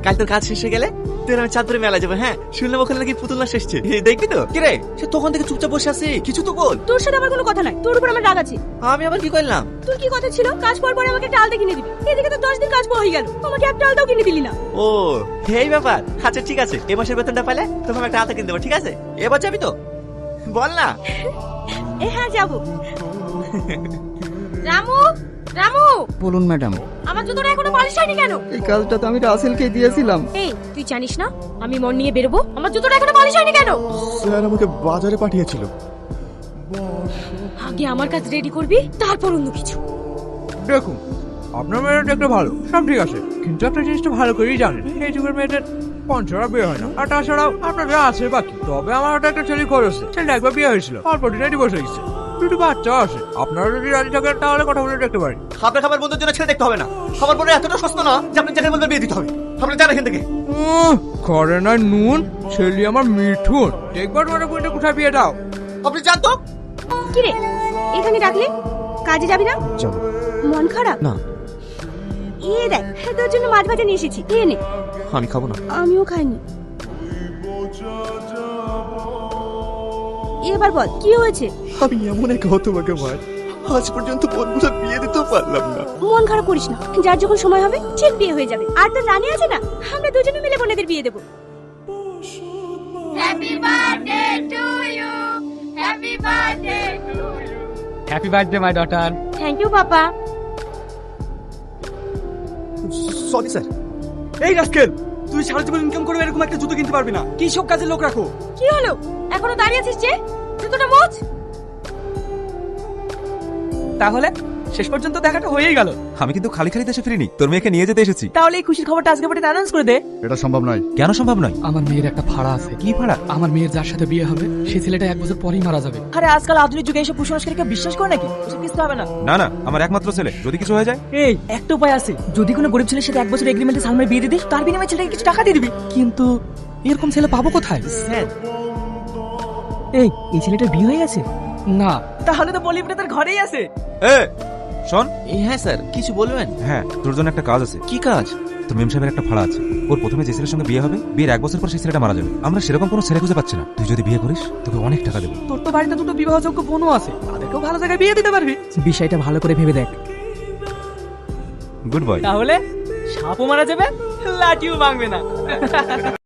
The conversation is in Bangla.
কাল তোর কাজ শেষে গেলে তোর আমি চাঁদপুরে মেলা যাবো। হ্যাঁ, শুনলাম ওখানে নাকি পুতুল নাচ এসছে, দেখবি তো? কিরে, সে তখন থেকে চুপচাপ বসে আছে, কিছু তো বল। তোর সাথে আমার কোনো কথা নাই, তোর উপর আমার রাগ আছে। আমি আবার কি করলাম? তোর কি কথা ছিল কাজ পর পরে আমাকে একটা আলতা কিনে দিবি? এদিকে তো 10 দিন কাজ পর হয়ে গেল, আমাকে একটা আলতাও কিনে দিলি না। ও এই ব্যাপার। আচ্ছা ঠিক আছে, এ মাসের বেতনটা পেলে তোমাকে একটা হাতে কিনে দেবো, ঠিক আছে? এবার যাবি তো? বল না। হ্যাঁ যাবো। রামু, রামু, বলুন ম্যাডাম। আমার জুতোটা এখনো পালিশ হয়নি কেন? এই কাজটা তো আমি রাসেলকে দিয়েছিলাম। এই তুই জানিস না আমি মন নিয়ে বেরোবো, আমার জুতোটা এখনো পালিশ হয়নি কেন? স্যার আমাকে বাজারে পাঠিয়েছিল। আগে আমার কাজ রেডি করবি, তারপর অন্য কিছু। দেখুন, আপনার মেয়েটা একটু ভালো, সব ঠিক আছে, কিন্তু একটা জিনিসটা ভালো করেই জানেন, এই যুগের মেয়েদের পঞ্চরা বিয়ে হয় না। আর তাছাড়াও আপনার বিয়ে আছে বাকি। তবে আমার ওটা একটা ছেলে খরচে, ছেলেটা একবার বিয়ে হয়েছিল, অল্প দিনে ডিভোর্স হয়ে গেছে, দুটো বাচ্চা আছে। আপনারা যদি রাজি থাকেন তাহলে কথা বলে দেখতে পারি। আপনার খাবার বন্ধুর জন্য ছেলে দেখতে হবে না। আমার বোনের এতটা সস্তা না যে আপনি যাকে বলবেন বিয়ে দিতে হবে। আপনি যান এখান থেকে। করে না নুন, ছেলে আমার মিঠুন, দেখবার মানে কোনটা কোথায় বিয়ে দাও। আপনি যান তো। কি রে এখানে রাখলি, কাজে যাবি না? যাবো মন খারাপ না। দেখ তোর জন্য মাছ ভাজা নিয়ে এসেছি, খেয়ে নে। আমি খাবো না। আমিও খাইনি। এবার বল কি হয়েছে? আমি এমন এক হতভাগা ভাই, আজ পর্যন্ত বন্ধুদের বিয়ে দিতেও পারলাম না। মন খারাপ করিস না, যার যখন সময় হবে ঠিক বিয়ে হয়ে যাবে। আর তো জানি আছে না, আমরা দুজনে মিলে বোনেদের বিয়ে দেবো। Happy birthday to you, happy birthday to you. Happy birthday my daughter. Thank you papa. Sorry sir. এই রাস্কেল, তুই সারা জীবন ইনকাম করে এরকম একটা জুতো কিনতে পারবি না। কি সব কাজের লোক রাখো? কি হলো এখনো দাঁড়িয়ে আছিস যে? জুতোটা মোচ। তাহলে শেষ পর্যন্ত দেখাটা হয়েই গেল। আমি কিন্তু খালি খালি দেশে ফিরিনি, তোর মেয়েকে নিয়ে যেতে এসেছি। তাহলে এই খুশির খবরটা আজকে বাড়িতে অ্যানাউন্স করে দে। এটা সম্ভব নয়। কেন সম্ভব নয়? আমার মেয়ের একটা ভাড়া আছে। কি ভাড়া? আমার মেয়ের যার সাথে বিয়ে হবে সেই ছেলেটা 1 বছর পরেই মারা যাবে। আরে আজকাল আধুনিক যুগে এসব কুসংস্কারকে বিশ্বাস করে নাকি? ওসব কিছু হবে না। না না, আমার একমাত্র ছেলে, যদি কিছু হয়ে যায়। এই একটা উপায় আছে, যদি কোনো গরিব ছেলের সাথে 1 বছর এগ্রিমেন্টে সালমানের বিয়ে দিয়ে দিস, তার বিনিময়ে ছেলেটাকে কিছু টাকা দিয়ে দিবি। কিন্তু এরকম ছেলে পাবো কোথায়? স্যার, এই ছেলেটার বিয়ে হয়ে গেছে? না। তাহলে তো বলিউডে তার ঘরেই আছে। এ শোন। হ্যাঁ স্যার, কিছু বলবেন? হ্যাঁ, তোর জন্য একটা কাজ আছে। কি কাজ? তোর মেম সাহেবের একটা ভাড়া আছে। ওর প্রথমে যে ছেলের সঙ্গে বিয়ে হবে, বিয়ের 1 বছর পর সেই ছেলেটা মারা যাবে। আমরা সেরকম কোনো ছেলে খুঁজে পাচ্ছি না। তুই যদি বিয়ে করিস তোকে অনেক টাকা দেবো। তোর তো বাড়িতে দুটো বিবাহযোগ্য বোনও আছে, তাদেরকেও ভালো জায়গায় বিয়ে দিতে পারবি। বিষয়টা ভালো করে ভেবে দেখ। Good boy. তাহলে সাপও মারা যাবে, লাঠিও ভাঙবে না।